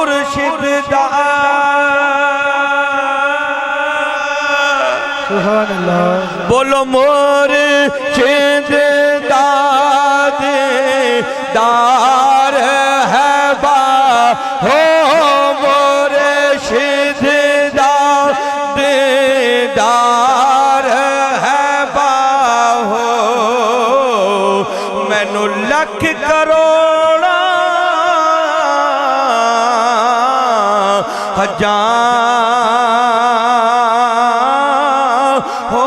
مرشد دا سبحان اللہ بولو مرشد دا دار ہے با ہو مرشد دا دار ہے با ہو مینو لکھ کروڑا ہو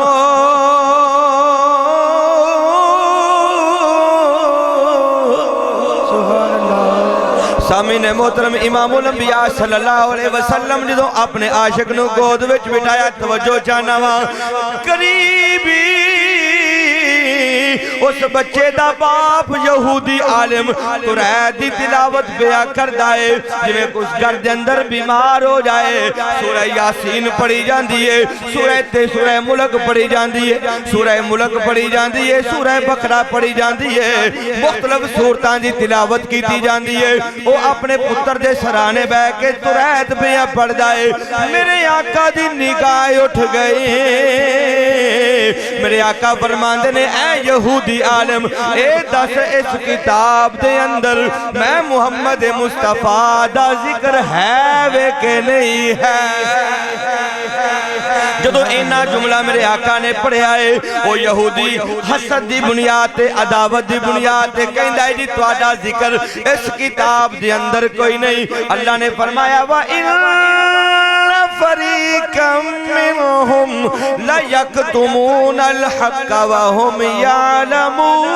سامعین محترم امام الانبیاء صلی اللہ علیہ وسلم جدوں اپنے عاشق نو گود وچ بٹھایا توجہ چاہنا وا قریبی اس بچے دا باپ یہودی عالم قرآن دی تلاوت بیان کردا ہے جویں کچھ گھر دے اندر بیمار ہو جائے سورہ یاسین پڑھی جاندی ہے سورہ ملک پڑھی جاندی ہے سورہ ملک پڑھی جاندی ہے سورہ بقرہ پڑھی جاندی ہے مختلف سورتاں دی تلاوت کیتی جاندی ہے وہ اپنے پتر دے سرانے بہ کے قرآن بیان پڑھدا ہے میرے آقا دی نگاہ اٹھ گئی میرے آقا فرماندے نے اے یہودی عالم اے دس اس کتاب دے اندر میں محمد مصطفیٰ دا ذکر ہے وے کہ نہیں ہے جدو اینا جملہ میرے آقا نے پڑھیا ہے وہ یہودی حسد دی بنیاد تے عداوت دی بنیاد تے کہندہ ہے جی تواڈا ذکر اس کتاب دے اندر کوئی نہیں اللہ نے فرمایا وَإِنَّ فَرِيقًا مِّنْهُمْ لَيَكْتُمُونَ الْحَقَّ وَهُمْ يَعْلَمُونَ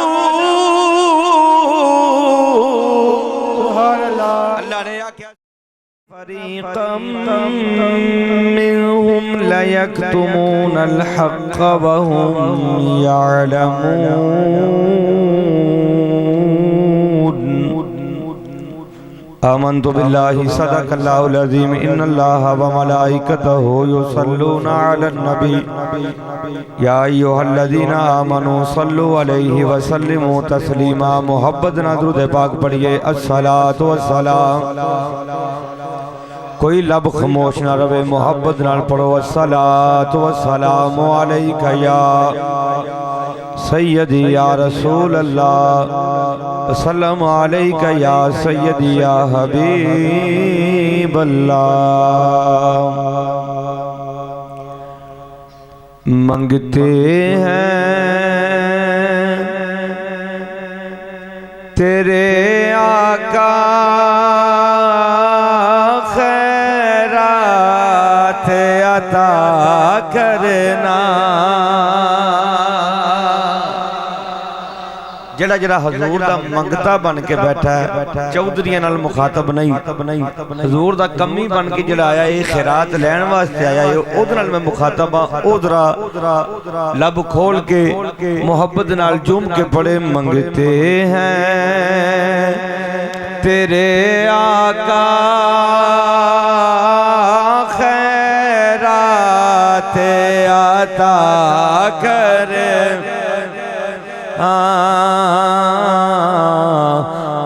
اللہ نے کیا فَرِيقًا مِّنْهُمْ لَيَكْتُمُونَ الْحَقَّ وَهُمْ يَعْلَمُونَ آمنت باللہ صدق اللہ العظیم ان اللہ وملائکتہ یصلون علی النبی یا ایوہ الذین آمنوا صلوا علیہ وسلموا تسلیما محبت نہ درود پاک پڑھئے الصلاة والسلام کوئی لب خاموش نہ روے محبت نہ پڑھو الصلاة والسلام علیکہ یا سیدی یا رسول اللہ السلام علیکہ یا سیدی یا حبیب اللہ منگتے ہیں تیرے آقا خیرات عطا کرنا جڑا جڑا حضور دا منگتا بن کے بیٹھا ہے چودھریاں نال مخاطب نہیں حضور دا کمی بن کے جڑا آیا ہے خیرات لین واسطے آیا ہے اودھ نال میں مخاطب ہاں اودھرا لب کھول کے محبت نال جم کے پڑے منگتے ہیں تیرے آقا خیرات عطا کر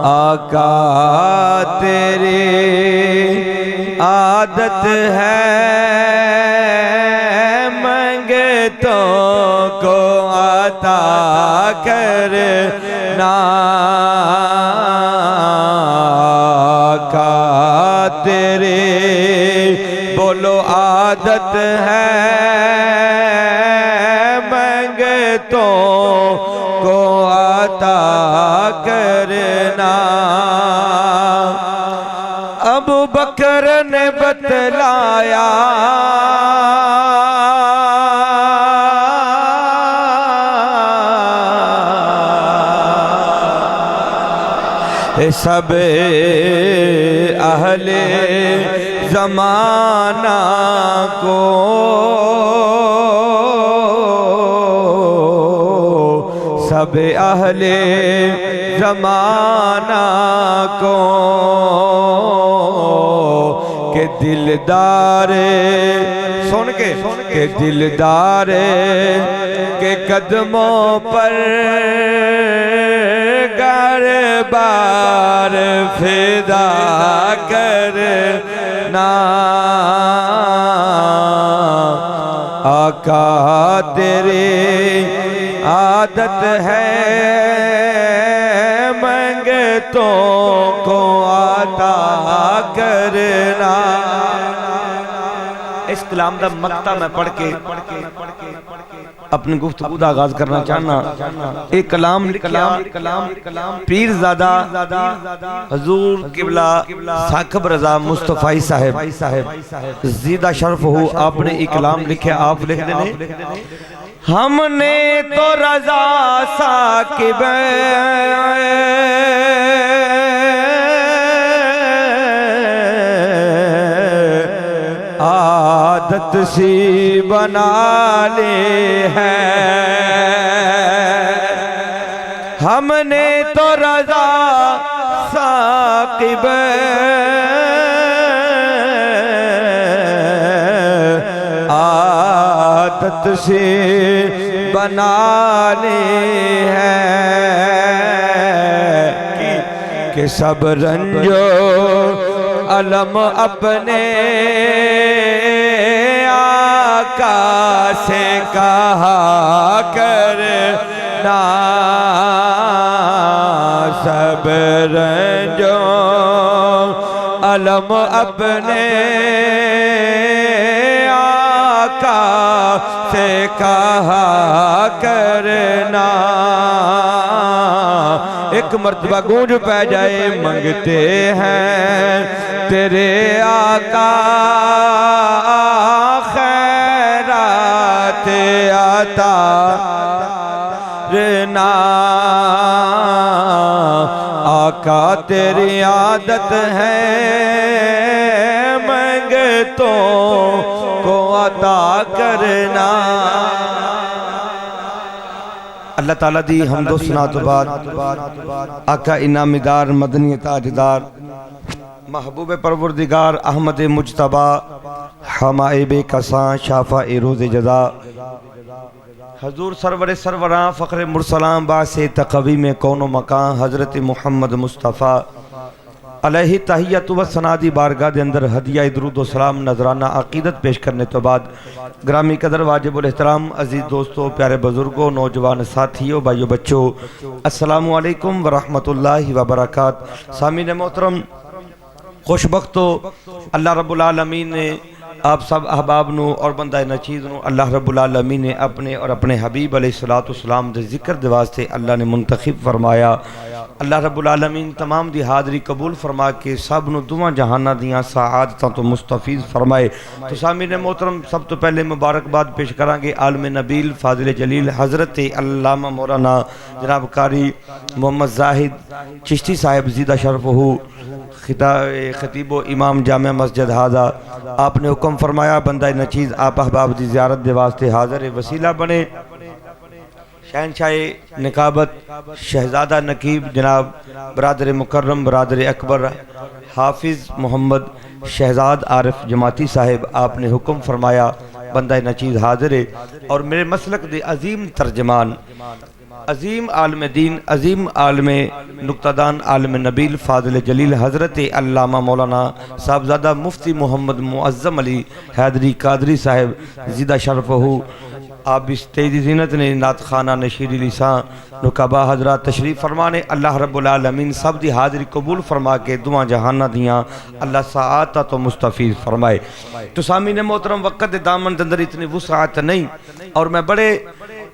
آقا تیری عادت ہے منگتوں کو عطا کرنا آقا تیری بولو عادت ہے منگتوں کو عطا کرنا ابو بکر نے بتلایا سب اہل زمانہ کو سب اہل زمانہ کو کہ دلدار سن کے دلدار کے قدموں پر گر بار فدا کرنا نا آقا تیری عادت ہے منگتوں کو عطا کرنا۔ اس کلام دا مقطع میں پڑھ کے اپنی گفتگو دا آغاز کرنا چاہنا۔ ایک کلام لکھیا پیر زادہ حضور قبلہ ثاقب رضا مصطفی صاحب زیدہ شرف ہو، آپ نے ایک کلام لکھیا، آپ لکھ دینے ہم نے تو رضا ثاقب عادت سی بنا لی ہے، ہم نے تو رضا ثاقب عادت سی بنا لی ہے کہ سب رنجو علم اپنے آقا سے کہا کرنا، سب رنجو علم اپنے آقا سے کہا کرنا۔ ایک مرتبہ گونج پہ جائے منگتے ہیں تیرے آقا خیرات عطا کرنا، آقا تیری عادت ہے منگتوں کو عطا کرنا۔ اللہ تعالیٰ دی حمد و ثنا تو بعد آقا انعامی دار مدنی تاجدار محبوب پروردگار احمد مجتبی حمائب کساں شافع روز جزا حضور سرور سروراں فخر مرسلان باعث تقویم کون و مکان حضرت محمد مصطفیٰ علیہ تحیت و ثنا دی بارگاہ دے اندر ہدیہ درود و سلام نذرانہ عقیدت پیش کرنے تو بعد گرامی قدر واجب الاحترام عزیز دوستو پیارے بزرگوں نوجوان ساتھیوں بھائیو بچوں السلام علیکم ورحمت اللہ وبرکاتہ۔ سامعین محترم خوشبختو اللہ رب العالمین نے آپ سب احباب نو اور بندہ نچیز نو اللہ رب العالمین نے اپنے اور اپنے حبیب علیہ السلام دے ذکر دے واسطے اللہ نے منتخب فرمایا۔ اللہ رب العالمین تمام دی حاضری قبول فرما کے سب نو دعا جہانہ دیاں سعادتاں تو مستفیض فرمائے۔ تو سامعین محترم سب تو پہلے مبارکباد پیش کرانگے عالم نبیل فاضل جلیل حضرت علامہ مولانا جناب قاری محمد زاہد چشتی صاحب زیدہ شرف ہو خطیب و امام جامع مسجد حاضر، آپ نے حکم فرمایا بندہ نچیز آپ احباب دی زیارت دے واسطے حاضر وسیلہ بنے۔ شہنشاہ نقابت شہزادہ نقیب جناب برادر مکرم برادر اکبر حافظ محمد شہزاد عارف جماعتی صاحب، آپ نے حکم فرمایا بندہ نچیز حاضر ہے، اور میرے مسلک دے عظیم ترجمان عظیم عالم دین عظیم عالم نکتہ دان عالم نبیل فاضل جلیل حضرت علامہ مولانا صاحبزادہ مفتی محمد معظم علی حیدری قادری صاحب زیدہ شرف ہو، آپ اس تیزی زینت نے نعت خانہ نشیری لسان نکبہ حضرات تشریف فرمانے۔ اللہ رب العالمین سب دی حاضری قبول فرما کے دعا جہانہ دیاں اللہ سعادت تو مستفیض فرمائے۔ تو سامعین محترم وقت دامن اندر اتنی وسعت نہیں، اور میں بڑے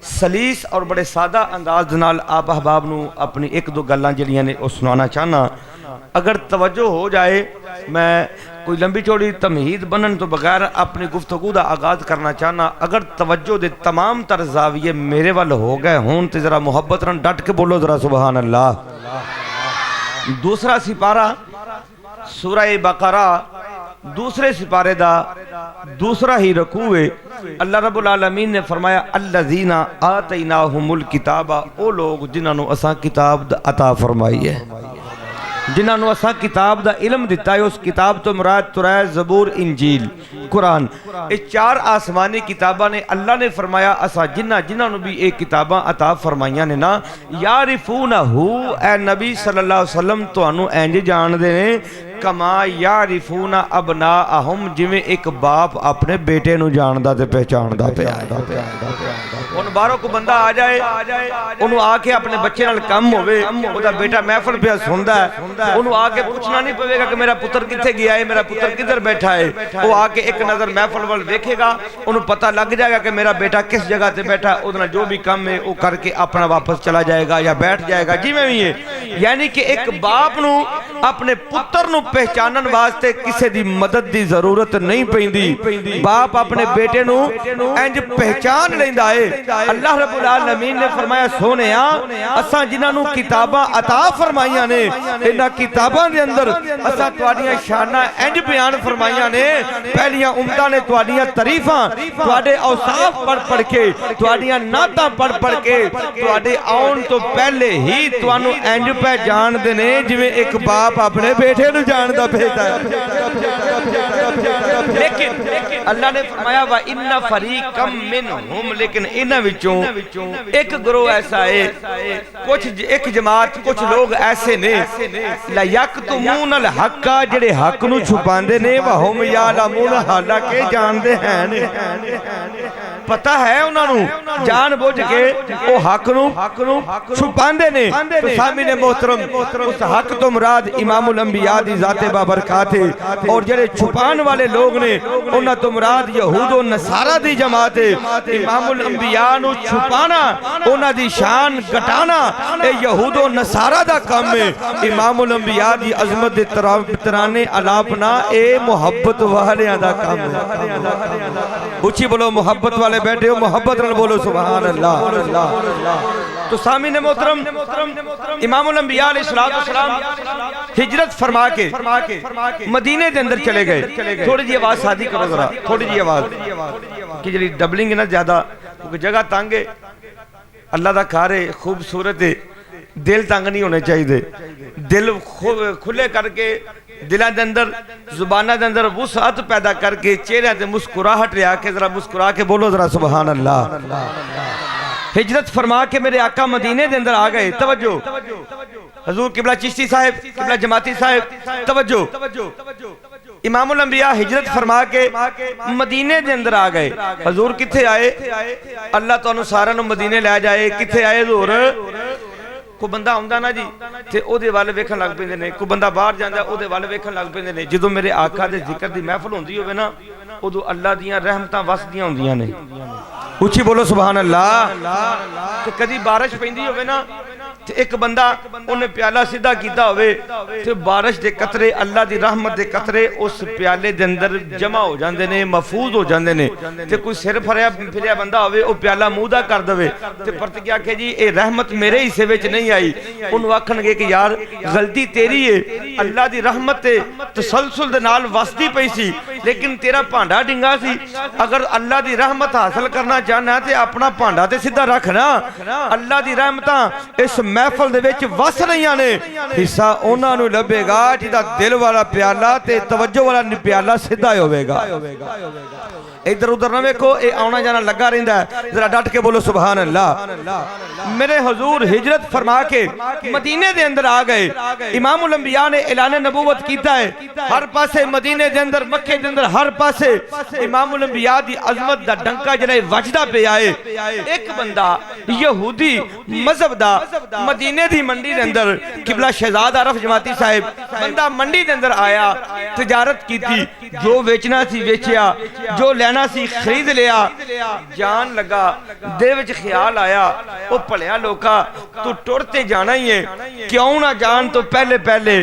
سلیس اور بڑے سادہ انداز نال آپ احباب نو اپنی ایک دو گلاں جڑیاں نے او سنانا چاہنا۔ اگر توجہ ہو جائے میں کوئی لمبی چوڑی تمہید بنن تو بغیر اپنی گفتگو دا آغاز کرنا چاہنا۔ اگر توجہ دے تمام تر زاویے میرے وال ہو گئے ہون تے ذرا محبت رن ڈٹ کے بولو ذرا سبحان اللہ۔ دوسرا سپارہ سورہ بقرہ دوسرے سپارے دا دوسرا ہی رکوع ہے۔ اللہ رب العالمین نے فرمایا الذین آتیناہم الکتاب، او لوگ جنہاں نو اساں کتاب عطا فرمائی ہے، جنہاں نو اساں کتاب دا علم دیتا ہے۔ اس کتاب تو مراد تورات زبور انجیل قرآن، اس چار آسمانی کتاباں نے اللہ نے فرمایا اساں جنہاں نو بھی ایک کتاباں عطا فرمائیاں نے نا یعرفونہ، اے نبی صلی اللہ علیہ وسلم تو انو اینج جان دے کما یعرفون ابناءہم جویں ایک باپ اپنے بیٹے نو جاندا تے پہچاندا پیا ان باہروں کو بندہ آ جائے انہوں آ کے اپنے بچے نال کم ہوئے او دا بیٹا محفل پہ سندا ہے انہوں آ کے پوچھنا نہیں پوے گا کہ میرا پتر کتھے گیا ہے میرا پتر کدھر بیٹھا ہے وہ آ کے ایک نظر محفل وال دیکھے گا انہوں پتہ لگ جائے گا کہ میرا بیٹا کس جگہ تے بیٹھا ہے ادھر جو بھی کم ہے وہ کر کے اپنا واپس چلا جائے گا یا بیٹھ جائے گا جی میں بھی ہے یعنی کہ ایک باپ نو اپنے پتر نو پہچانن واسطے کسے دی مدد دی ضرورت نہیں پیندی باپ اپنے بیٹے نو انج پہچان لیندا ہے اللہ رب العالمین نے فرمایا سونیا اساں جنہاں نو کتاباں عطا فرمائیاں نے انہاں کتاباں دے اندر اساں تواڈیاں شاناں انج بیان فرمائیاں نے پہلیاں امتاں نے تواڈیاں تعریفاں تواڈے اوصاف پڑھ کے تواڈیاں نعتاں پڑھ کے تواڈے آن تو پہلے ہی توانوں انج پہ جان دے نے جویں ایک باپ اپنے بیٹے نو جاندا پھردا لیکن اللہ نے فرمایا وَإِنَّ فَرِيقًا مِّنْهُمْ لیکن انہاں وچوں ایک گروہ ایسا ہے کچھ ایک جماعت کچھ لوگ ایسے نے لَيَكْتُمُونَ الْحَقَّ جڑے حق نو چھپاندے نے وَهُمْ يَعْلَمُونَ حالانکہ جانتے ہیں پتہ ہے انہاں نو جان بوجھ کے او حق نو چھپاندے نے تو سامنے محترم اس حق تو مراد امام الانبیاء دی ذات بابرکات ہے اور جڑے چھپان والے لوگ نے انہاں تو مراد یہود و نصارہ دی جماعت ہے امام الانبیاء نو چھپانا انہاں دی شان گھٹانا اے یہود و نصارہ دا کام ہے امام الانبیاء دی عظمت دے ترانے الاپنا اے محبت والے دا کام ہے اچھی بولو محبت والے بیٹھے ہو محبت نال بولو سبحان اللہ تو سامعین محترم امام الانبیاء علیہ السلام ہجرت فرما کے مدینے دے اندر چلے گئے تھوڑی جی آواز شادی کرو ذرا تھوڑی جی آواز کہ جڑی ڈبلنگ ہے نا زیادہ کیونکہ جگہ تنگ ہے اللہ دا گھر ہے خوبصورت ہے دل تنگ نہیں ہونے چاہیے دل کھلے کر کے دلہ دے اندر زبانہ دے اندر وسعت پیدا کر کے چہرے دے مسکراہٹ لیا کے ذرا مسکرا کے بولو ذرا سبحان اللہ ہجرت فرما کے میرے آقا مدینے دے اندر آ گئے توجہ حضور قبلہ چشتی صاحب قبلہ جماعتی صاحب توجہ امام الانبیاء ہجرت فرما کے مدینے دے اندر آ گئے حضور کتھے آئے اللہ تو انہوں سارا نو مدینے لے جائے کتھے آئے حضور کو بندہ ہوندہ نا جی تے او دے والے ویکھن لگ پیندے نے کو بندہ باہر جاندا او دے والے ویکھن لگ پیندے نے جدوں میرے آقا دے ذکر دی محفل ہوندی ہوے نا اودوں اللہ دیاں رحمتاں وسدیاں ہوندیاں نے اچھی بولو سبحان اللہ تے کدی بارش پیندی ہوے نا تے ایک بندہ انہیں پیالہ سیدھا کیتا ہوئے تے بارش دے قطرے اللہ دی رحمت دے قطرے اس پیالے دے اندر جمع ہو جاندے نے محفوظ ہو جاندے نے تے کوئی سر پھریا بندہ ہوئے او پیالہ مودا کر دوے تے پرت کیا کہ جی اے رحمت میرے حصے وچ نہیں آئی انہوں آکھن گے کہ یار غلطی تیری ہے اللہ دی رحمت تے تسلسل دے نال وسدی پئی سی لیکن تیرا پانڈا ڈنگا سی اگر اللہ دی رحمت حاصل کرنا چاہنا ہے تے اپنا پانڈا تے سیدھا رکھنا اللہ دی رحمتاں اس محفل دے وچ وس رہیاں نے حصہ انہاں نو لبے گا جدا دل والا پیالہ تے توجہ والا پیالہ سیدھا ہوے گا ادھر ادھر نہ ویکھو اے آنا جانا لگا رہندا ہے ذرا ڈٹ کے بولو سبحان اللہ میرے حضور ہجرت فرما کے مدینے دے اندر آ گئے امام الانبیاء نے اعلان نبوت کیتا ہے ہر پاسے مدینے دے اندر مکے دے اندر ہر پاسے امام الانبیاء دی عظمت دا ڈنکا جڑا وجدا پہ آئے ایک بندہ یہودی مذہب دا مدینے دی منڈی دے اندر قبلہ شہزاد عرف جماعتی صاحب بندہ منڈی دے اندر آیا تجارت کیتی جو ویچنا سی ویچیا جو لینا سی خرید لیا جان لگا دے وچ خیال آیا او پڑھیا لوکا تو ٹورتے جانا ہی ہے کیوں نہ جان تو پہلے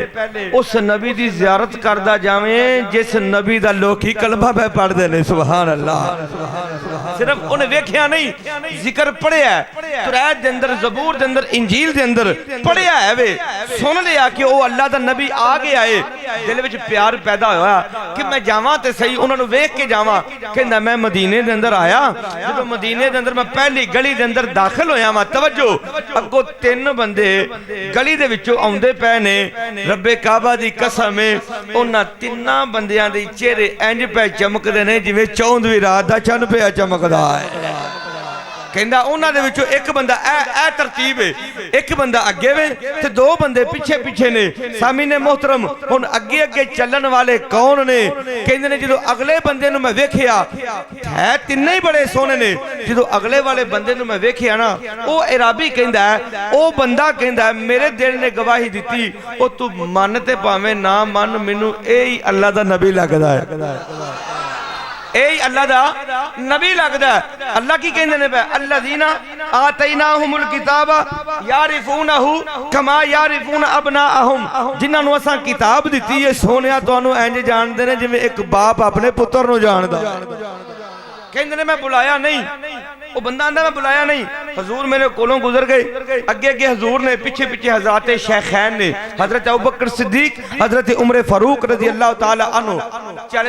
اس نبی دی زیارت کردہ جاویں جس نبی دا لوکی کلمہ پہ پڑھ دینے سبحان اللہ صرف انہیں ویکھیا نہیں ذکر پڑھیا ہے تورات دے اندر زبور دے اندر انجیل دے اندر پڑھیا ہے وے سن لیا کہ او اللہ دا نبی آگے آئے دل وچ پیار پیدا ہوا کہ میں جاواں تے صحیح انہوں نے ویکھ کے جاواں کہ میں مدینے دے اندر آیا جب مدینے دے اندر میں پہلی گلی دے اندر داخل ہویا ماں توجہ اگو 3 بندے گلی دے وچوں آوندے پے نے رب کعبہ دی قسم انہاں 3 بندیاں دے چہرے انج پہ چمک دے نے جویں 14ویں رات دا چن پہ چمکدا ہے کہندا انہاں دے وچوں ایک بندہ اے ترتیب ہے، ایک بندہ اگے وے تے دو بندے پیچھے پیچھے نے۔ سامعین محترم ہن اگے اگے چلن والے کون نے؟ کہندے نے جدوں اگلے بندے نوں میں ویکھیا ہے تینے ہی بڑے سونے نے، جدوں اگلے والے بندے نوں میں ویکھیا نا او عرابی کہندا ہے، او بندہ کہندا ہے میرے دل نے گواہی دتی او تو مانتے پاویں نہ من مینوں اے ہی اللہ دا نبی لگدا ہے، اے اللہ دا نبی لگدا ہے۔ اللہ کی کہندے نے پہ الذین آتیناہم الکتاب یعرفونہ کما یعرفون ابناءہم، جنہاں نوں اساں کتاب دتی ہے سونیا تانوں انج جاندے نے جویں ایک باپ اپنے پتر نوں جاندا۔ کہندے نے میں بلایا نہیں، وہ بندہ آندہ میں بلایا نہیں، حضور میرے کولوں گزر گئے، اگے اگے حضور نے، پیچھے پیچھے حضرات شیخین نے، حضرت ابوبکر صدیق، حضرت عمر فاروق رضی اللہ تعالی عنہ چل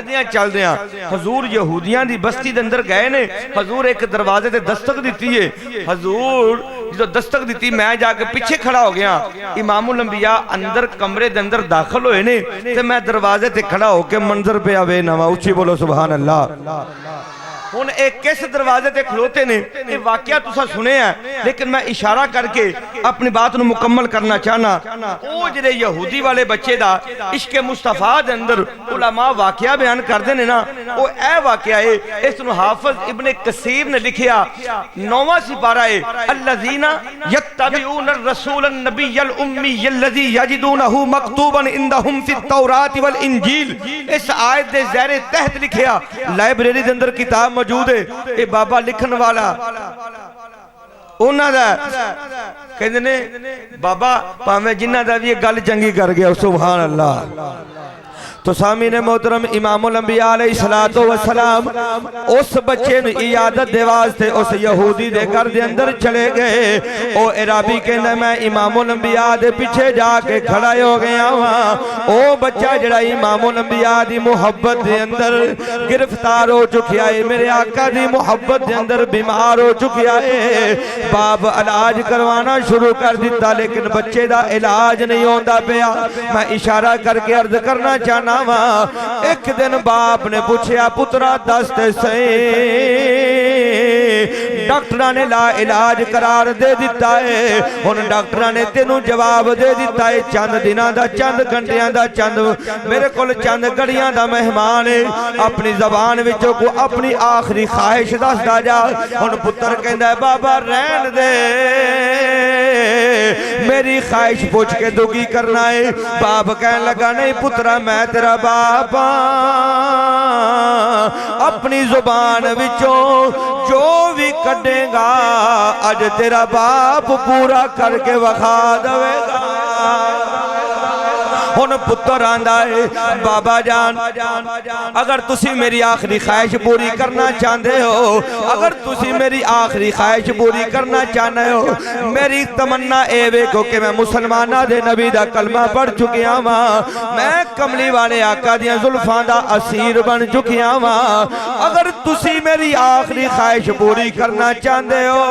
دیاں حضور یہودیاں دی بستی دے اندر گئے نے۔ حضور ایک دروازے تے دستک دیتی ہے، حضور جو دستک دیتی میں جا کے پیچھے کھڑا ہو گیا، امام الانبیاء اندر کمرے دے اندر داخل ہوئے نے تے میں دروازے تے کھڑا ہو کے منظر پہ آوے نوا اچھی بولو سبحان اللہ۔ ہن ایک کس دروازے تے کھلوتے نے، یہ واقعہ تسا سنے ہیں لیکن میں اشارہ کر کے اپنی بات نو مکمل کرنا چاہنا۔ او جڑے یہودی والے بچے دا عشق مصطفیٰ دے اندر علماء واقعہ بیان کر دے نے نا، او اے واقعہ ہے، اس نو حافظ ابن کثیر نے لکھیا 9واں سپارہ ہے، الذین یتبعون الرسول النبی الامی الذی یجدونہ مکتوبا عندہم فی التوراۃ والانجیل۔ اس آیت دے زیر تحت لکھیا، لائبریری دے اندر کتاب موجود ہے، اے بابا لکھن والا انہاں دا کہندے نے بابا پاویں جنہاں دا بھی یہ گل چنگی کر گیا سبحان اللہ۔ تو سامعین محترم امام الانبیاء علیہ السلام اس بچے نے عیادت دے واسطے اس یہودی دے گھر دے اندر چلے گئے۔ او عرابی کہندا میں امام الانبیاء دے پیچھے جا کے کھڑا ہو گیا ہاں۔ او بچہ جڑا امام الانبیاء دی محبت دے اندر گرفتار ہو چکیا ہے، میرے آقا دی محبت دے اندر بیمار ہو چکیا ہے، باپ علاج کروانا شروع کر دیتا لیکن بچے دا علاج نہیں ہوندا پیا۔ میں اشارہ کر کے عرض کرنا چاہنا ایک دن باپ نے پوچھیا پترا دست سے ڈاکٹرہ نے لا علاج قرار دے دیتا ہے، ان ڈاکٹرہ نے تینوں جواب دے دیتا ہے چند دنوں دا چند گھنٹیاں دا چند میرے کول چند گھڑیاں دا مہمان ہے، اپنی زبان وچوں کو اپنی آخری خواہش دس دا جا۔ ان پتر کہندا ہے بابا رہن دے میری خواہش پوچھ کے دگی کرنا ہے۔ باپ کہنے لگا نہیں پترا میں تیرا باپ اپنی زبان وچوں جو بھی کڈے گا اج تیرا باپ پورا کر کے وکھا دے گا۔ ہن پتر آندا ہے بابا جان اگر تسی میری آخری خواہش پوری کرنا چاہتے ہو، اگر تسی میری آخری خواہش پوری کرنا چاہتے ہو، میری تمنا اے ویکھو کہ میں مسلمانہ دے نبی دا کلمہ پڑھ چکیا ہاں، میں کملی والے آقا دیاں زلفاں دا اسیر بن چکیا ہاں، اگر تسی میری آخری خواہش پوری کرنا چاہتے ہو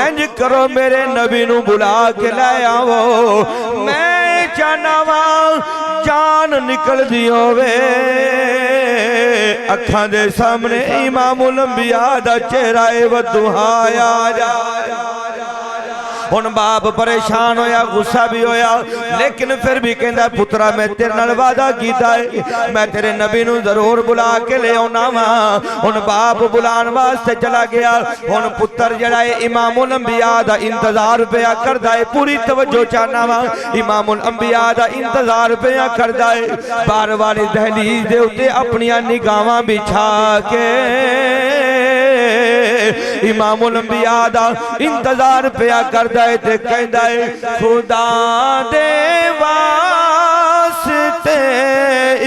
انج کرو میرے نبی نو بلا کے لے آؤ، میں چاہنا وا جان نکل دی ہووے اکھاں دے سامنے امام الانبیاء دا چہرہ ودھا آ جائے۔ ہن باپ پریشان ہویا غصہ بھی ہویا لیکن پھر بھی کہندا پترا میں تیرے نال وعدہ کیتا ہے میں تیرے نبی نو ضرور بلا کے لے آنا وا۔ ہن باپ بلان واسطے چلا گیا۔ ہن پتر جڑا ہے امام الانبیاء دا انتظار پیا کردا ہے، پوری توجہ چاہنا وا امام الانبیاء دا انتظار پیا کردا ہے، بار والی دہلیز دے اوتے اپنی نگاہاں بچھا کے امام الانبیاء دا انتظار پیا کردا ہے تے کہندا ہے خدا دے واسطے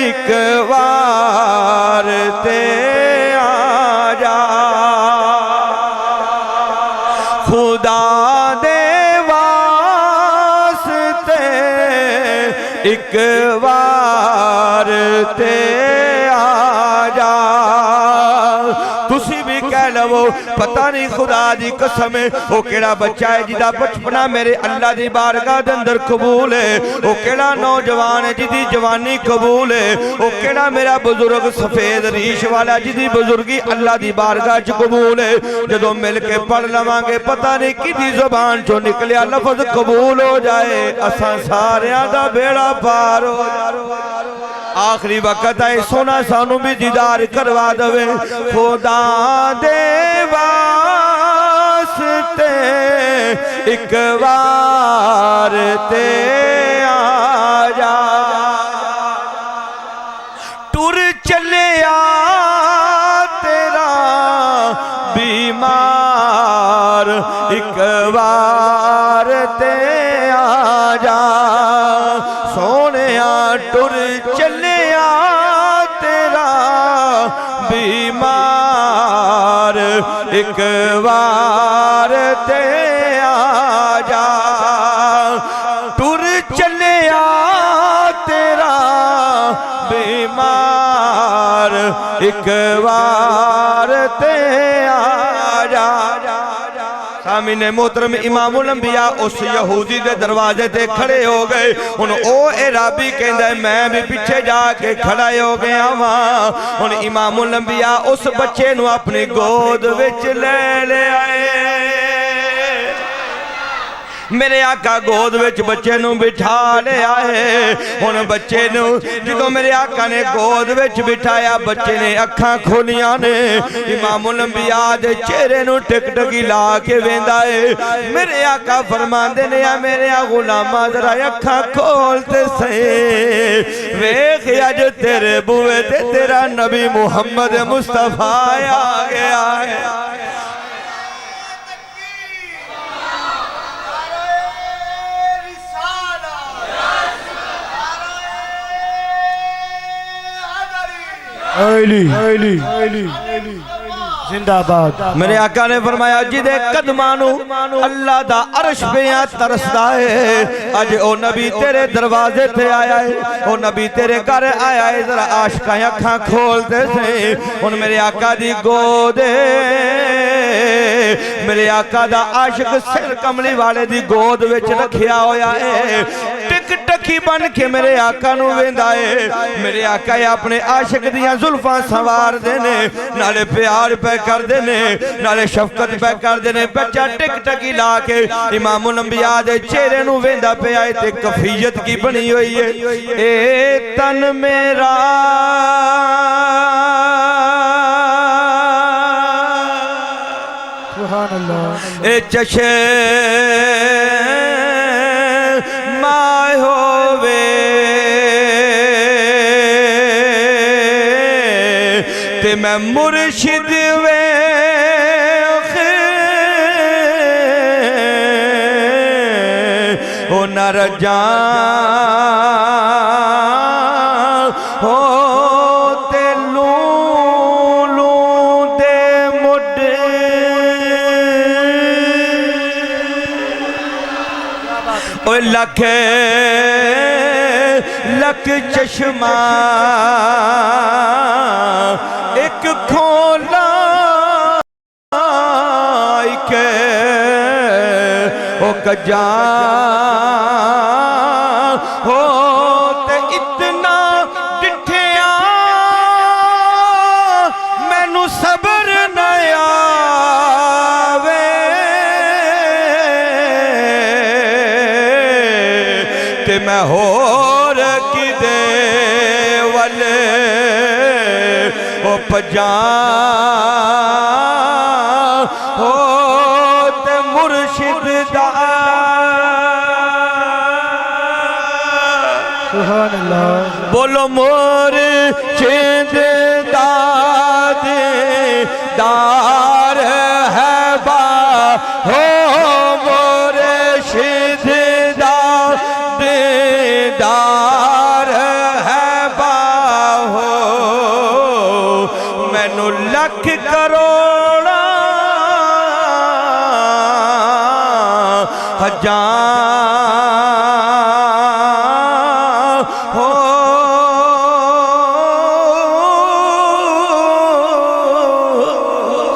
ایک وار تے آ جا، خدا دے واسطے ایک وار تے آ جا۔ تسی بھی کہہ لو لو پتہ نہیں خدا دی قسم ہے او کیڑا بچہ ہے جدا بچپنا میرے اللہ دی بارگاہ دے اندر قبول ہے او کیڑا نوجوان ہے جدی جوانی قبول ہے او کیڑا میرا بزرگ سفید ریش والا جدی بزرگی اللہ دی بارگاہ چ قبول ہے جدو مل کے پڑھ لواں گے پتہ نہیں کدی زبان چوں نکلیا لفظ قبول ہو جائے اساں ساریاں دا بیڑا پار ہو جائے آخری وقت ہے سونا سانو بھی دیدار کروا دوے خدا دے واسطے ایک بار تے آ جا ٹر چلے آ تیرا بیمار ایک بار تے آ جا سونے آ ٹر چلے آ تیرا بیمار ایک بار تے آ جا ٹر چلے آ تیرا بیمار ایک بار تے آ جا سامین محترم امام الانبیاء اس یہودی دے دروازے تے کھڑے ہو گئے ان او عرابی کہندہ ہے میں بھی پیچھے جا کے کھڑے ہو گیا وہاں ان امام الانبیاء اس بچے نو اپنی گود وچ لے آئے میرے آقا گود وچ بچے نو بٹھا لے آئے ان بچے نو جدو میرے آقا نے گود وچ بٹھایا بچے نے اکھاں کھولیاں نے امام الانبیاء دے چہرے نو ٹک ٹکی لا کے ویندائے میرے آقا فرماندے نے یا میرے غلامہ ذرا اکھاں کھولتے سے ویکھ اج تیرے بوئے تے تیرا نبی محمد مصطفیٰ آ گیا ہے زندہ باد میرے آقا نے فرمایا جدے قدمانو اللہ دا عرش بیاں ترسدا ہے اج او نبی تیرے دروازے تے آیا ہے او نبی تیرے گھر آیا ہے ذرا عاشقاں اکھاں کھولتے سے ان میرے آقا دی گودے میرے آقا دا عاشق سر کملی والے دی گود وچ رکھیا ہویا ہے ٹک ٹکی بن کے میرے آقا نو ویندائے میرے آقا اپنے عاشق دیاں زلفاں سوار دینے نالے پیار پہ کر دینے نالے شفقت پہ کر دینے بچہ ٹک ٹکی لا کے امام الانبیاء دے چہرے نو ویندا پہ آئے تے کفیت کی بنی ہوئی ہے اے تن میرا سبحان اللہ اے چشے مائے ہووے تے میں مرشد وے او نر جان ہو تے لوں لوں دے مڈ اوہ لکھ لک چشمہ ایک کھولا کے او کجا ہو تے اتنا ڈٹھیا میں نو صبر نہ آوے تے میں ہور کی دے والے او پجا ہو تے مرشد دا سبحان اللہ بولو مرشد داد دار ہے با ہو مرشد داد دار ہے با ہو میں نو لکھ کروڑا ہجاں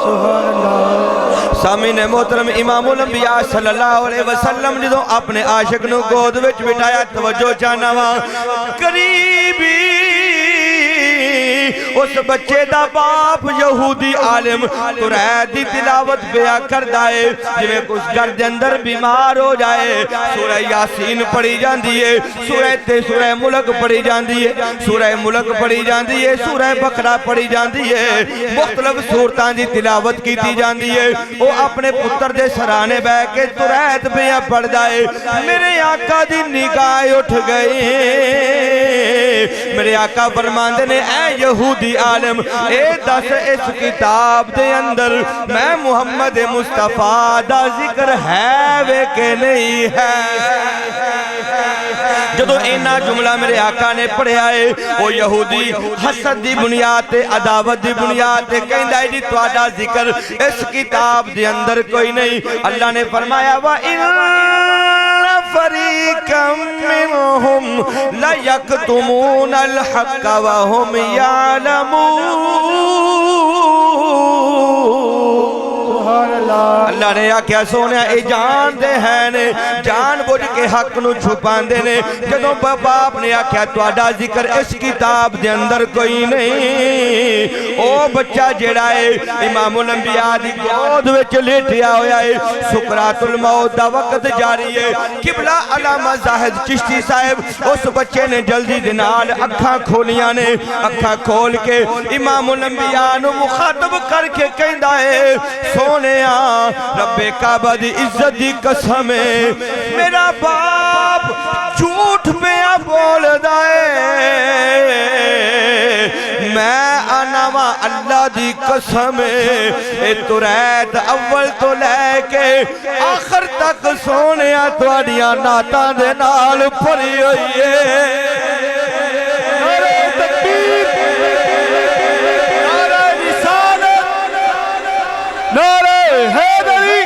سبحان اللہ سامعین محترم امام الانبیاء صلی اللہ علیہ وسلم جدوں اپنے عاشق نو گود وچ بٹھایا توجہ چاہنا وا قریبی اس بچے دا باپ یہودی عالم قرآن دی تلاوت بیان کردا ہے جویں کچھ گھر دے اندر بیمار ہو جائے سورہ یاسین پڑھی جاندی ہے سورہ ملک پڑھی جاندی ہے سورہ ملک پڑھی جاندی ہے سورہ بقرہ پڑھی جاندی ہے مختلف سورتاں دی تلاوت کیتی جاندی ہے وہ اپنے پتر دے سرانے بیٹھ کے قرآن بیان پڑھدا ہے میرے آقا دی نگاہ اٹھ گئی میرے آقا فرماندے نے اے یہودی عالم اے دس اس کتاب دے اندر میں محمد مصطفیٰ دا ذکر ہے وے کہ نہیں ہے جدو اینا جملہ میرے آقا نے پڑھیا ہے وہ یہودی حسد دی بنیاد تے عداوت دی بنیاد تے کہندا ہے جی تواڈا ذکر اس کتاب دے اندر کوئی نہیں اللہ نے فرمایا وَإِنَّ فَرِيقًا مِّنْهُمْ لَيَكْتُمُونَ الْحَقَّ وَهُمْ يَعْلَمُونَ اللہ نے کیا سونے اے جان دے ہیں نے جان بوجھ کے حق نو چھپان دے نے جدوں باپ نے کیا تواڈا ذکر اس کتاب دے اندر کوئی نہیں او بچہ جیڑا ہے امام الانبیاء دی گود وچ لیٹیا ہویا ہے سکرات الموت دا وقت جاری ہے قبلہ علامہ زاہد چشتی صاحب اس بچے نے جلدی دے نال اکھاں کھولیاں نے اکھاں کھول کے امام الانبیاء نو مخاطب کر کے کہندا ہے سونیا رب کعبہ دی عزت دی قسم ہے میرا باپ جھوٹ پہ بول دائے میں آناوا اللہ دی قسم ہے اے تورات اول تو لے کے آخر تک سونیا تواڈیاں نعتاں دے نال بھری ہوئی ہے نعرہ تکبیر نعرہ رسالت نعرہ حیدری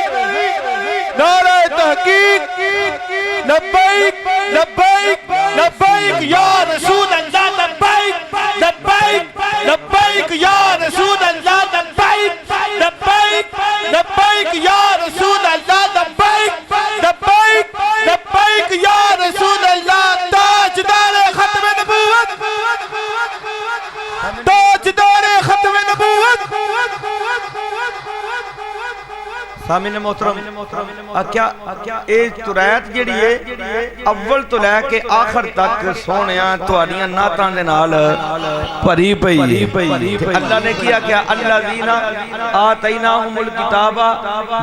نعرہ تحقیق لبیک لبیک لبیک یا رسول اللہ لبیک لبیک لبیک یا رسول اللہ لبیک لبیک لبیک یا رسول اللہ لبیک لبیک لبیک یا رسول اللہ تاجدار ختم نبوت تاجدار ختم نبوت سامعین محترم کیا اے تورات جڑی ہے اول تو لے کے آخر تک سونیاں تواڈیاں نعتاں دے نال بھری پئی اللہ نے کیا الذین آتیناہم الکتاب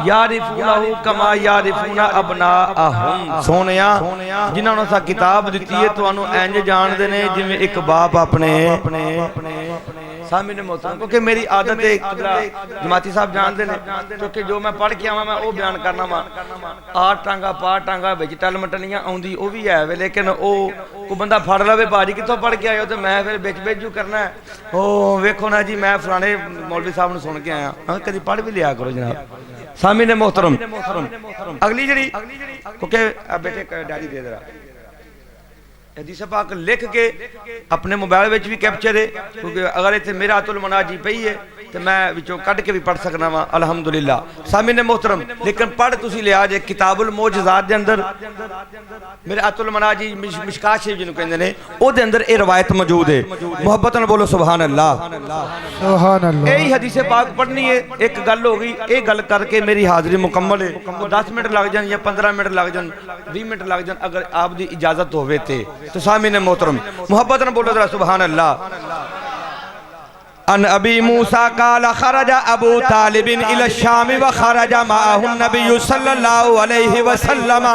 یعرفونہ کما یعرفون ابناءہم سونیاں جنہاں نوں کتاب دتی ہے تانوں انج جان دے نے جویں ایک باپ اپنے سامنے محترم کیونکہ میری عادت ہے جماعتی صاحب جان دے نے کیونکہ جو میں پڑھ کے آواں میں او بیان کرنا وا آ ٹانگا پا ٹانگا وچ ٹل مٹلیاں اوندی او بھی ہے لیکن او کو بندہ پھڑ لوے باجی کتھوں پڑھ کے آئے ہو تے میں پھر وچ جو کرنا ہے او ویکھو نا جی میں فلانے مولوی صاحب نوں سن کے آیا ہاں کدی پڑھ بھی لیا کرو جناب سامنے محترم اگلی جڑی کیونکہ بیٹے ڈائری دے ذرا حدیث پاک لکھ کے اپنے موبائل وچ بھی کیپچر ہے کیونکہ اگر ایتھے میرات المناجی پئی ہے تو میں وچوں کڈ کے بھی پڑھ سکنا وا الحمدللہ سامعین محترم لیکن پڑھ تسی لیا جے کتاب المعجزات دے اندر میرات المناجی مشکات شریف جنوں کہندے نے او دے اندر اے روایت موجود ہے محبت نال بولو سبحان اللہ سبحان اللہ اے حدیث پاک پڑھنی ہے ایک گل ہو گئی اے گل کر کے میری حاضری مکمل ہے 10 منٹ لگ جان یا 15 منٹ لگ جان 20 منٹ لگ جان اگر آپ دی اجازت ہووے تے تو سامعین محترم محبت نہ بولو ذرا سبحان اللہ ان ابی موسیٰ قال خرج ابو طالب الى الشام وخرج معه النبي صلى الله عليه وسلم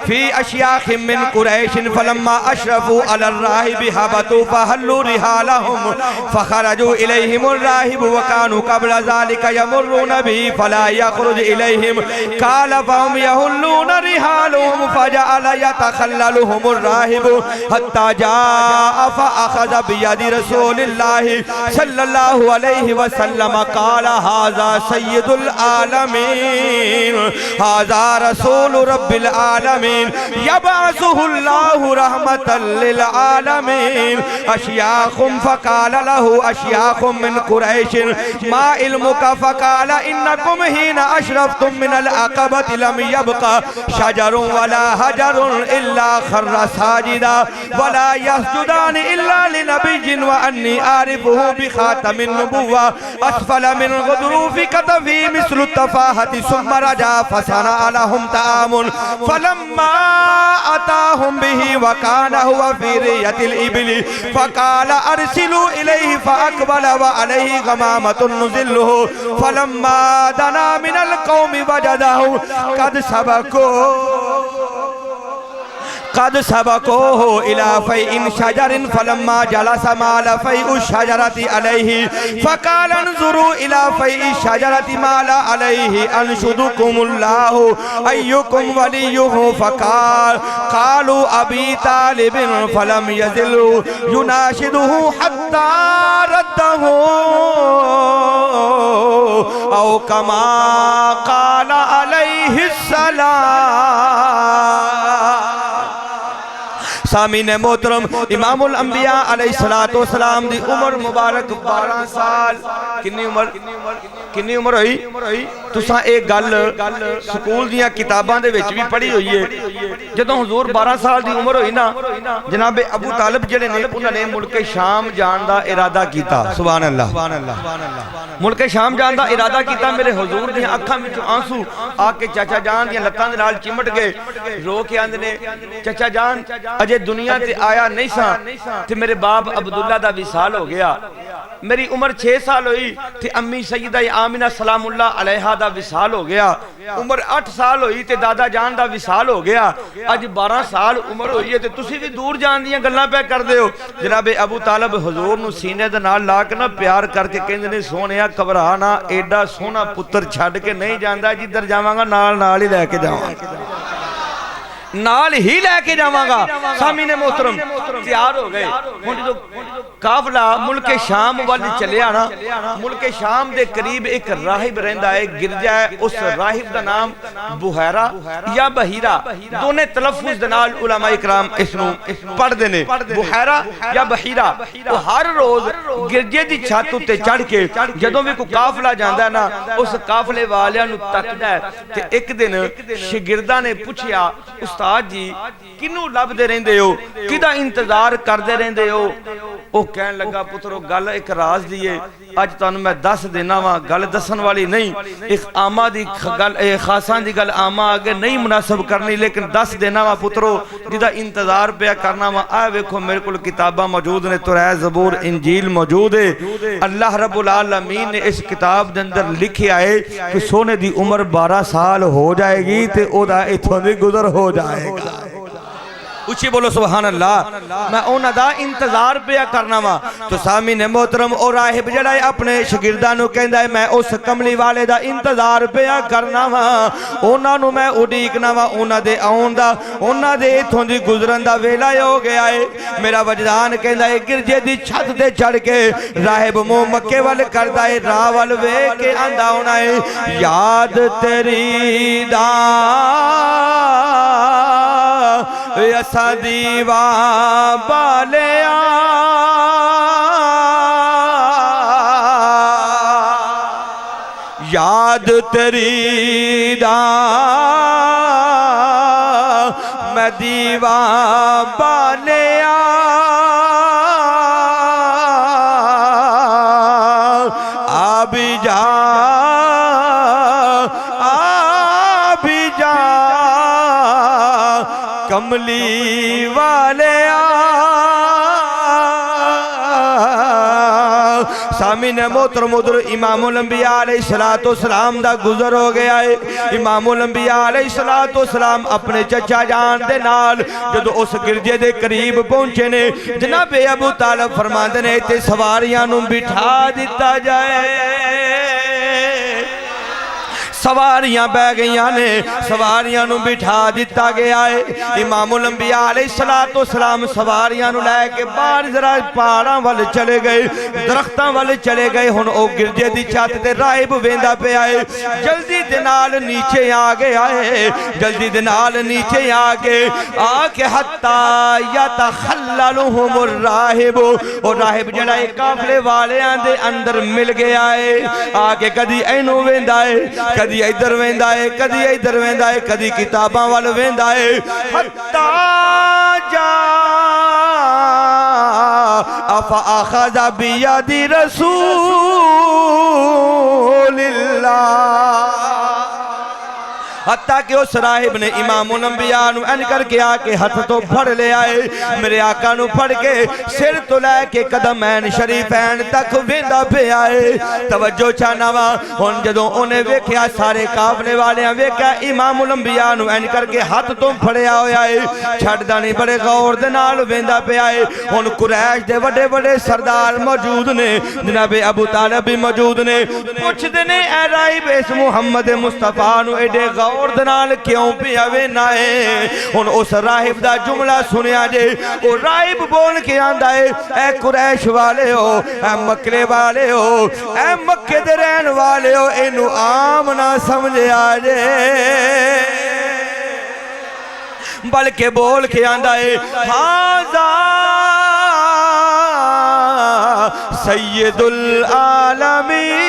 في اشياخ من قريش فلما اشرفوا على الراهب هبطوا فحلوا رحالهم فخرجوا اليهم الراهب وكانوا قبل ذلك يمرون به فلا يخرج اليهم قال فهم يحلون رحالهم فجعل يتخللهم الراهب حتى جاء فاخذ بيد رسول الله صلى اللہ علیہ وسلم قال ھذا سید العالمین ھذا رسول رب العالمین یبعثہ اللہ رحمتا للعالمین اشیاخ فقال له اشیاخ من قریش ما علمک فقال انکم حین اشرفتم من العقبۃ لم يبقى شجر ولا حجر الا خر ساجدا ولا يسجدان الا لنبي واني اعرفه بخاتم النبوة اسفل من غضروف كتفي مثل التفاحة ثم رجع فصنع لهم طعام فلما اتاهم به وكان هو في رية الإبل فقال ارسلوا اليه فاقبل وعليه غمامة نزله فلما دنا من القوم وجده قد سبقوه إلى فيء شجر فلما جلس مال فيء الشجرة عليه فقال انظروا إلى فيء الشجرة مال عليه أنشدكم الله أيكم وليه فقال قالوا أبي طالب فلم يزل يناشده حتى رده أو كما قال عليه السلام سامین محترم امام الانبیاء علیہ السلام دی عمر مبارک 12 سال کنی عمر ہوئی تساں ایک گل سکول دیاں کتاباں دے وچ بھی پڑھی ہوئی ہے جدوں حضور 12 سال دی عمر ہوئی نا جناب ابو طالب جڑے نے انہاں نے ملک شام جان دا ارادہ کیتا سبحان اللہ ملک شام جان دا ارادہ کیتا میرے حضور دیاں اکھاں وچ آنسو آ کے چاچا جان دیاں لتاں دے نال چمٹ گئے رو کے آندے نے چاچا جان اجے دنیا تے آیا نہیں سا تے میرے باپ عبداللہ دا وصال ہو گیا میری عمر 6 سال ہوئی تے امی سیدہ آمینہ سلام اللہ علیہا دا وصال ہو گیا عمر 8 سال ہوئی تے دادا جان دا وصال ہو گیا اج 12 سال عمر ہوئی ہے تے تسی بھی دور جان دیاں گلاں پہ کر دے ہو جناب ابو طالب حضور نو سینے دے نال لا کے نا پیار کر کے کہندے نے سونیا گھبرا نا ایڈا سونا پتر چھڈ کے نہیں جاندا جدھر جاواں گا نال ہی لے کے جاواں نال ہی لے کے جاواں گا سامعین محترم تیار ہو گئے ہن جو قافلہ ملک شام والی چلیا نا ملک شام دے قریب ایک راہب رہندا ہے گرجا ہے اس راہب دا نام بحیرہ یا بحیرہ دونے تلفظ دے نال علماء اکرام اس نو پڑھ دے نے بحیرہ یا بحیرہ وہ ہر روز گرجے دی چھت تے چڑھ کے جدوں بھی کوئی قافلہ جاندا ہے نا اس قافلے والیاں نو تکدا ہے تے ایک دن شاگرداں نے پوچھیا استاد جی کنوں لب دے رہندے ہو کدا انتظار کر دے رہندے ہو او کہن لگا پترو گل ایک راز دیئے اج تانوں میں دس دینا وا گل دسن والی نہیں ایک آما دی گل خاصاں دی گل آما آگے نہیں مناسب کرنی لیکن دس دینا وا پترو جدا انتظار پیا کرنا وا آئے ویکھو میرے کول کتاباں موجود نے تورات زبور انجیل موجود ہے اللہ رب العالمین نے اس کتاب دے اندر لکھیا ہے کہ سونے دی عمر 12 سال ہو جائے گی تے او دا ایتھوں دی گزر ہو جائے گا اچھی بولو سبحان اللہ میں اونا دا انتظار پیا کرنا وا تو سامعین محترم اور راہب جڑا ہے اپنے شاگرداں نو کہندا ہے میں اس کملی والے دا انتظار پیا کرنا وا اونا نو میں اڈیکنا وا اونا دے آون دا اونا دے ایتھوں دی گزرن دا ویلا ہو گیا ہے میرا وجدان کہندا ہے گرجے دی چھت تے چڑھ کے راہب منہ مکے ول کردا ہے راہ ول ویکھ کے آندا ہونا ہے یاد تیری دا ایسا دیوان بالیا یاد تیری دا میں دیوان بالیا آبی جا کملی والے سامعین محترم ادھر امام الانبیاء علیہ السلام دا گزر ہو گیا ہے امام الانبیاء علیہ السلام اپنے چچا جان دے نال جدو اس گرجے دے قریب پہنچے نے جناب ابو طالب فرماندے نے تے سواریاں نو بٹھا دیتا جائے سواریاں بہ گئیاں نے سواریاں نو بٹھا دیتا گیا ہے امام الانبیاء علیہ السلام سواریاں نو لے کے باہر ذرا پہاڑاں والے چلے گئے درختاں والے چلے گئے ہن او گرجے دی چھت تے راہب ویندا پیا ہے جلدی دے نال نیچے آ گیا ہے جلدی دے نال نیچے آ کے حتی یتخللہم الراہب اور راہب جڑا ایک قافلے والیاں دے اندر مل گیا ہے آ کے کدی اینو ویندا ہے کدی ادھر ویندا ہے کدی ادھر ویندا ہے کدی کتاباں وال ویندا ہے حتی جا فاخذ بید رسول اللہ حتیٰ کہ اس راہب نے امام الانبیاء نو ان کر کے آکے ہاتھ تو پھڑ لے آئے میرے آقا نو پھڑ کے سر تو لے کے قدمین شریفین تک ویندا پہ آئے توجہ چاناوا ہن جدوں انہیں ویکھیا سارے قافلے والیاں ویکھیا امام الانبیاء نو ان کر کے ہاتھ تو پھڑیا ہویا ہے چھڑدا نہیں بڑے غور دے نال ویندا پہ آئے ہن قریش دے بڑے بڑے سردار موجود نے جناب ابو طالب بھی موجود نے پوچھ دے نے اے راہب اس محمد مصطفیٰ نو ایڈے غور دنال کیوں پیاوے نائے ان اس راہب دا جملہ سنیا جے وہ راہب بول کے آندہ ہے اے قریش والے ہو اے مکے والے ہو اے مکے دے رہن والے ہو انو عام نہ سمجھے آجے بلکہ بول کے آندہ ہے حاضا سید العالمین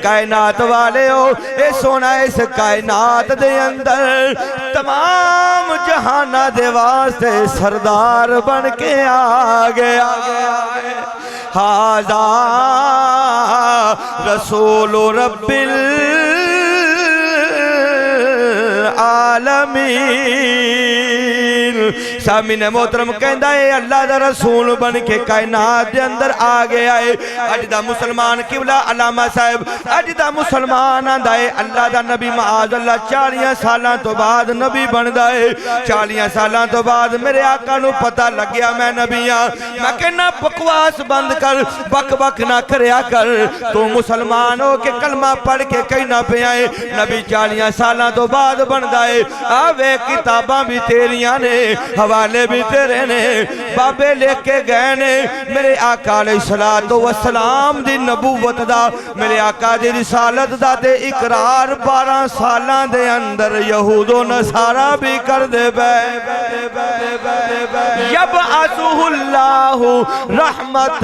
کائنات والے ہو اے سونا اس کائنات دے اندر تمام جہانہ دے واسطے سردار بن کے آگیا حاضا رسول رب العالمین سامین محترم کہندہ ہے اللہ دا رسول بن کے کائنات دے اندر آگے آئے اج دا مسلمان قبلہ علامہ صاحب اج دا مسلمان آندہ ہے اللہ دا نبی معاذ اللہ 40 سالاں تو بعد نبی بندہ ہے 40 سالاں تو بعد میرے آقا نو پتہ لگ گیا میں نبی ہاں میں کہنا بکواس بند کر بک بک نہ کریا کر تو مسلمان ہو کے کلمہ پڑھ کے کہنا پہ آئے نبی 40 سالاں تو بعد بندہ ہے آوے کتاباں بھی تیریاں نے حوالے بھی تیرے نے بابے لے کے گئے نے میرے آقا علیہ السلام دی نبوت دا میرے آقا دی رسالت دا دے اقرار 12 سالاں دے اندر یہود و نصارہ بھی کر دے بے یبعثہ اللہ رحمت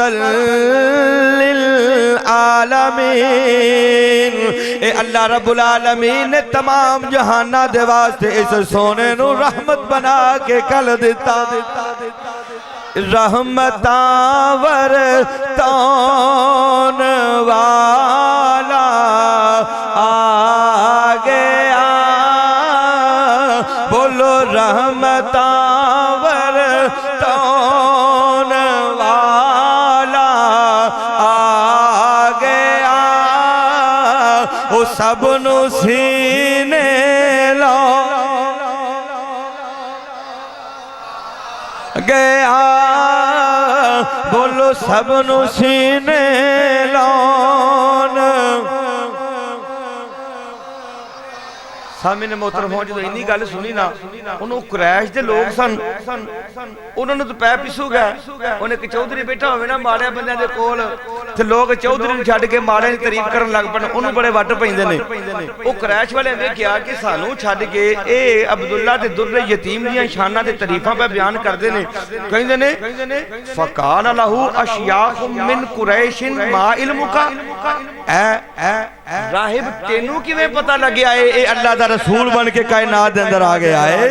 للعالمین اے اللہ رب العالمین نے تمام جہانہ دے واسطے اس سونے نو رحمت بنا کے کل دیتا رحمتاں ورتون والا آگیا بولو رحمتاں ورتون والا آگیا وہ سب نو سینے لو گیا بولو سب نو سینے لون سامنے محترم ہوں جدو انی گل سنی نا انہوں قریش دے لوگ سن انہوں نے تو پہ پیسو گئے انہیں کہ چودھری بیٹھا ہوئے نا مارے بندے دے کول تو لوگ چودھری نے چھاڑ کے مارے تعریف کرن لگ پڑے انہوں بڑے وٹ پیندے نے وہ قریش والے نے کیا کہ سانو چھاڑ کے اے عبداللہ دے در یتیم دیاں شانہ دے تعریفاں پہ بیان کر دے نے کہیں نے فقال لہو اشیاخ من قریش ما علمکا راہب تینوں کیویں پتہ لگے آئے اے اللہ دا رسول بن کے کائنات دے اندر آگے آئے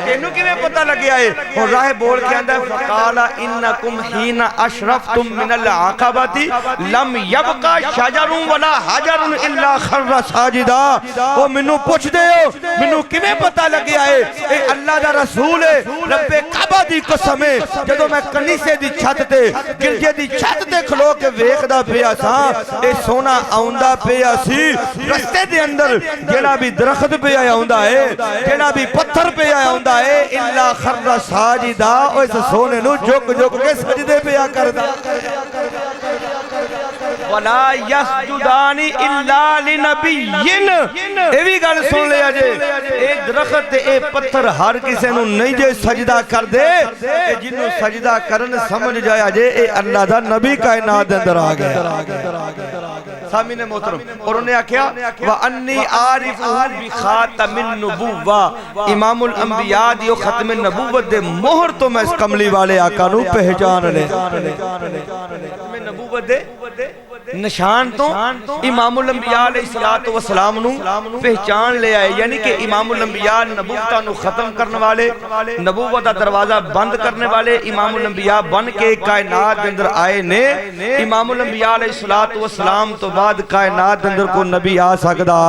تینوں کیویں پتہ لگے آئے اور راہب بول کے اندر فقال انکم حین اشرفتم من العقبتی لم یبقى شجر ولا حجر الا خر ساجدا وہ منو پوچھ دے ہو منو کیویں پتہ لگے آئے اے اللہ دا رسول ہے رب کعبہ دی قسم ہے جدو میں کنیسے دی چھت تے گرجے دی چھت تے کھلو کے ویکھدا پیا سا اے سونا آؤندہ پیا سی رستے دے اندر جیڑا بھی درخت پہ آیا ہوندہ ہے جیڑا بھی پتھر پہ آیا ہوندہ ہے اللہ خر ساجدہ اس سونے نو جھک جھک کے سجدے پہ آ کر دا وَلَا يَسْجُدَانِ إِلَّا لِنَبِيٍّ اے بھی گل سن لیا جے اے درخت اے پتھر ہر کسے نو نہیں جے سجدہ کر دے اے جنو سجدہ کرن سمجھ جایا جے اے اللہ دا نبی کائنات اندر آ گیا سامین محترم اور انہیں آکھیا وَأَنِّي عَارِفُهُ بِخَاتَمِ النُّبُوَّةِ امام الانبیاء دیو ختم نبوت دے مہر تو میں اس کملی والے آقا نو پہچان لے ختم نبوت دے نشان تو امام الانبیاء علیہ السلام نو پہچان لے آئے یعنی کہ امام الانبیاء نبوتہ نو ختم کرنے والے نبوت دا دروازہ بند کرنے والے امام الانبیاء بن کے کائنات اندر آئے نے امام الانبیاء علیہ السلام تو بعد کائنات اندر کو نبی آ سکدا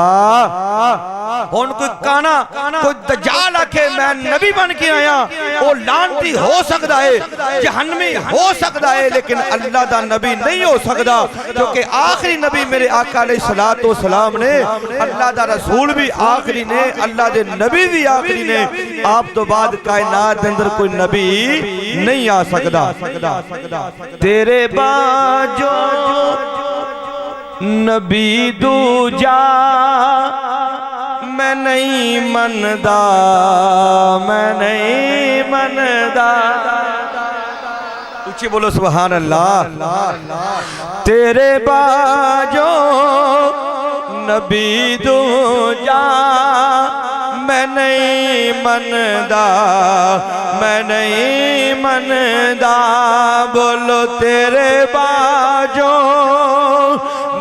ہون کوئی کانا کوئی دجال آکھے میں نبی بن کے آیا وہ لانتی ہو سکدا ہے جہنمی ہو سکدا ہے لیکن اللہ دا نبی نہیں ہو سکدا کیونکہ آخری نبی میرے آقا علیہ السلام نے اللہ دا رسول بھی آخری نے اللہ دے نبی بھی آخری نے آپ تو بعد کائنات اندر کوئی نبی نہیں آ سکدا تیرے باجو نبی دو جا میں نہیں مندہ میں نہیں مندہ اچھی بولو سبحان اللہ تیرے باجو نبی دو جا میں نہیں مندہ میں نہیں مندہ بولو تیرے باجو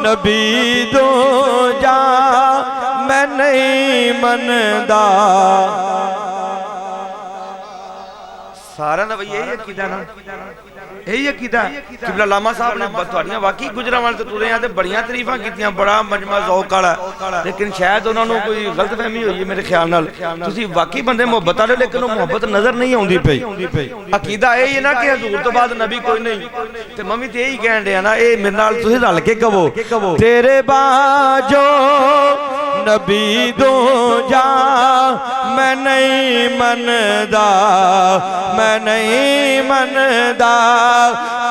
نبی دو جا میں نہیں مندہ سارا نبی یہی عقیدہ نا یہی عقیدہ قبلہ علامہ صاحب نے بطوریاں واقعی گجرانوالے سے ٹورے ہیں بڑیاں تعریفاں کیتیاں بڑا مجمع ذوق والا ہے لیکن شاید انہوں نے کوئی غلط فہمی ہوئی ہے میرے خیال نال تسی واقعی بندے محبت والے لیکن وہ محبت نظر نہیں آوندی پئی عقیدہ یہی ہے نا کہ حضور تو بعد نبی کوئی نہیں تے ممی تے یہی کہن دے نا اے میرے نال تسی رل کے کہو تیرے باجو نبی دو جا میں نہیں مندہ میں نہیں مندہ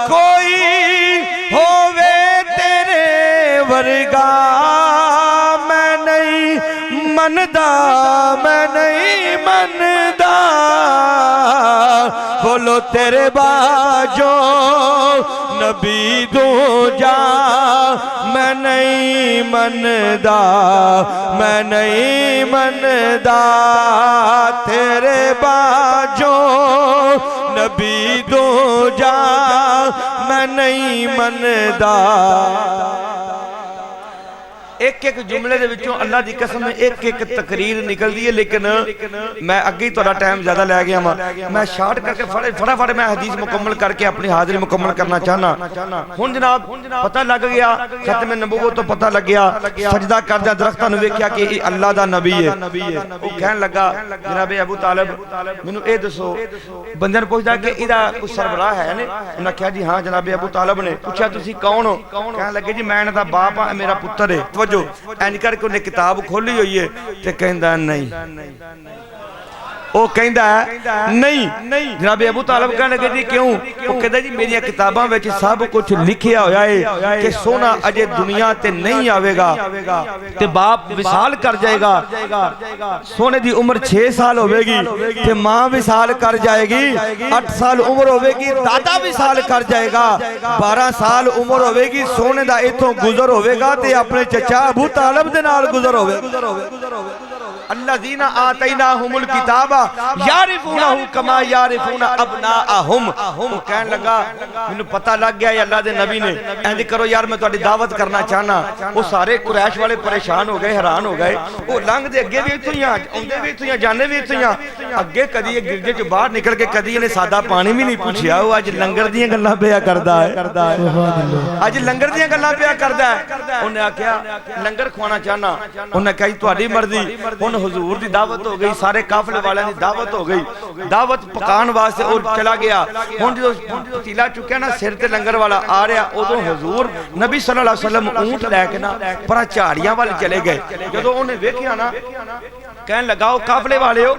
کوئی ہووے تیرے ورگا میں نہیں مندہ میں نہیں مندہ بولو تیرے باجو نبی دو جا میں نہیں مندہ میں نہیں مندہ تیرے باجو نبی دو جا میں نہیں مندہ ایک ایک جملے دے وچوں اللہ دی قسم ایک ایک تقریر نکل دی ہے لیکن میں اگے تھوڑا ٹائم زیادہ لے گیا میں شارٹ کر کے فٹافٹ میں حدیث مکمل کر کے اپنی حاضری مکمل کرنا چاہنا ہن جناب پتہ لگ گیا ختم نبوت تو پتہ لگ گیا سجدہ کردہ درختاں نوں ویکھیا کہ یہ اللہ دا نبی ہے او کہن لگا جناب ابو طالب مینوں اے دسو بندے نے پوچھدا کہ ایدا کوئی سربراہ ہے نے انہاں کہا جی ہاں جناب ابو طالب نے پوچھا تسی کون ہو کہن لگے جی میں انہاں دا باپ ہاں میرا پتر ہے جو این کر کے انہیں کتاب کھولی ہوئی ہے تے کہندہ نہیں وہ کہندہ ہے نہیں جناب ابو طالب کہنے لگے جی کیوں وہ کہندہ جی میری کتاباں ویچ سب کچھ لکھیا ہویا ہے کہ سونا اجے دنیا تے نہیں آوے گا تے باپ وصال کر جائے گا سونے دی عمر 6 سال ہوئے گی تے ماں وصال کر جائے گی 8 سال عمر ہوئے گی دادا وصال کر جائے گا 12 سال عمر ہوئے گی سونے دا ایتھوں گزر ہوئے گا تے اپنے چچا ابو طالب دے نال گزر ہوئے الذین آتیناہم الکتاب یعرفونہ کما یعرفون ابناءہم وہ کہنے لگا مجھے پتہ لگ گیا یہ اللہ دے نبی نے ایندی کرو یار میں تہاڈی دعوت کرنا چاہنا وہ سارے قریش والے پریشان ہو گئے حیران ہو گئے وہ لنگ دے اگے بھی اتھوں ہاں اوندے بھی اتھوں جانے بھی اتھوں اگے کدی یہ گرجے چ باہر نکل کے کدی نے سادہ پانی بھی نہیں پوچھیا وہ اج لنگر دیاں گلاں پیا کردا ہے اج لنگر دیاں گلاں پیا کردا ہے انہیں آکھیا لنگر کھوانا چاہنا انہیں کہا تہاڈی مرضی ان حضور دی دعوت ہو گئی سارے قافلے والے دی دعوت ہو گئی دعوت پکان واسطے اور چلا گیا ہن جو پتیلا چکیا نا سر تے لنگر والا آ رہا اودوں حضور نبی صلی اللہ علیہ وسلم اونٹ لے کے نا پر جھاڑیاں والے چلے گئے جدوں انہیں ویکھیا نا کہنے لگا قافلے والے ہو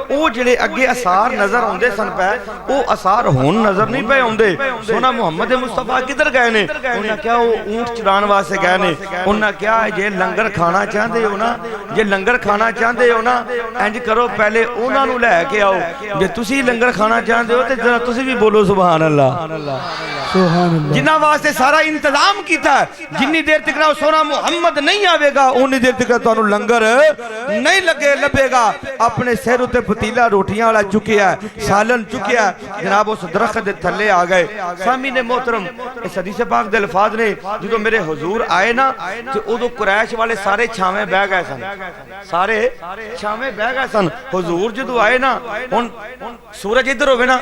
او جڑے اگے اثار نظر ہوندے سن پے او اثار ہون نظر نہیں پے ہوندے سونا محمد مصطفیٰ کدھر گئے نے انہاں کیا او اونٹ چران واسطے گئے نے انہاں کیا جے لنگر کھانا چاہندے ہو نا جے لنگر کھانا چاہندے ہو نا انج کرو پہلے انہاں نو لے کے آؤ جے تسی لنگر کھانا چاہندے ہو تے ذرا تسی بھی بولو سبحان اللہ سبحان اللہ جنہاں واسطے سارا انتظام کیتا ہے جنی دیر تک نہ سونا محمد نہیں آوے گا اونی دیر تک تانوں لنگر نہیں لگے لبے گا اپنے سر اتے پتیلا روٹیاں والا چکیا ہے سالن چکیا ہے جناب اس درخت دے تھلے آ گئے سامعین محترم اس حدیث پاک دے الفاظ نے جدو میرے حضور آئے نا تو ادو قریش والے سارے چھاویں بہ گئے سن سارے چھاویں بہ گئے سن حضور جدو آئے نا ہن سورج ادھر ہوے نا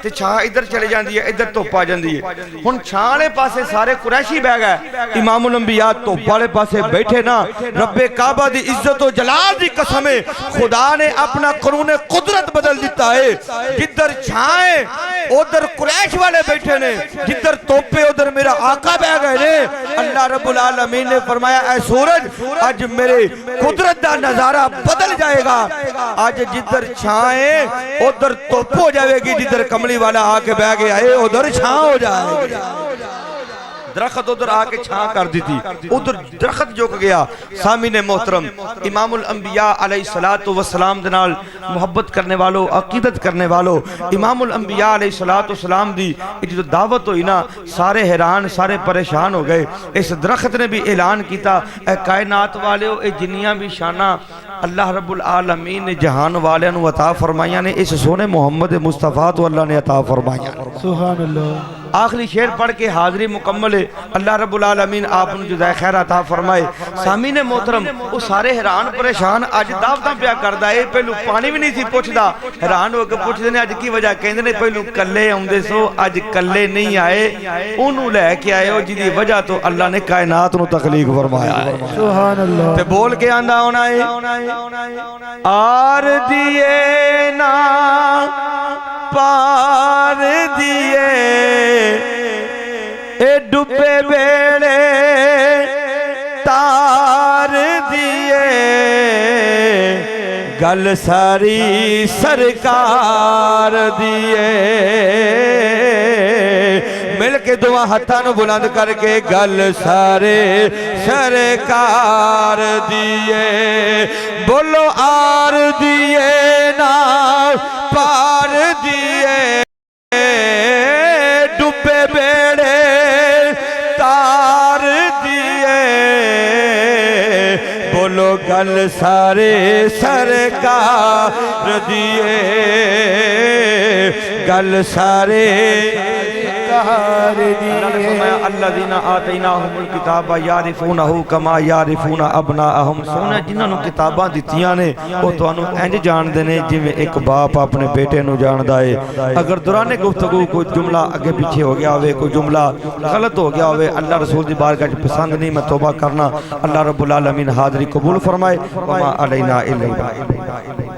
تے چھاں ادھر چلے جاندی ہے ادھر دھوپ آ جاندی ہے ہن چھاں والے پاسے سارے قریشی بہ گئے امام الانبیاء دھوپ والے پاسے بیٹھے نا رب کعبہ دی عزت و جلال دی قسم ہے خدا نے اپنا قانون قدرت بدل دیتا ہے جدھر چھائیں ادھر قریش والے بیٹھے نے جدھر توپے ادھر میرا آقا بہ گئے نے اللہ رب العالمین نے فرمایا اے سورج آج میرے قدرت دا نظارہ بدل جائے گا آج جدھر چھائیں ادھر توپ ہو جائے گی جدھر کملی والا آ کے بہ گیا ہے ادھر چھاں ہو جائے گی درخت ادھر آ کے چھاں کر دی تھی ادھر درخت جھک گیا سامعین محترم امام الانبیاء علیہ السلام دنال محبت کرنے والو عقیدت کرنے والو امام الانبیاء علیہ السلام دی جو دعوت ہوئی نا سارے حیران سارے پریشان ہو گئے اس درخت نے بھی اعلان کیتا اے کائنات والے اے جنیاں بھی شانہ اللہ رب العالمین نے جہان والے نو عطا فرمائیاں نے اس سونے محمد مصطفیٰ تو اللہ نے عطا فرمائیاں سبحان اللہ آخری شعر پڑھ کے حاضری مکمل ہے اللہ رب العالمین آپ نے جزائے خیر عطا فرمائے سامعین محترم وہ سارے حیران پریشان آج دعوتاں پیا کردا ہے پہلو پانی بھی نہیں سی پوچھدا حیران ہو کے پوچھدے نے اج کی وجہ کہندے نے پہلو کلے اوندے سو اج کلے نہیں آئے اونوں لے کے آئے ہو جدی وجہ تو اللہ نے کائنات نو تخلیق فرمایا ہے سبحان اللہ تے بول کے آندا ہونا ہے آر دیے نا پار دیے اے ڈبے بیڑے تار دیے گل ساری سرکار دیے مل کے دعا ہتھاں نو بلند کر کے گل سارے سرکار دیے بولو آر دیے نا پار دیے ڈبے بیڑے تار دیے بولو گل سارے سرکار دیے گل سارے الذین آتیناہم الکتاب یعرفونہ کما یعرفون ابناءہم سونا جنہاں نو کتاباں دتیاں نے او تانوں انج جان دے نے جویں ایک باپ اپنے بیٹے نو جاندا ہے اگر دوران گفتگو کوئی جملہ اگے پیچھے ہو گیا ہوئے کوئی جملہ غلط ہو گیا ہوئے اللہ رسول دی بارگاہ وچ پسند نہیں میں توبہ کرنا اللہ رب العالمین حاضری قبول فرمائے وما علینا الا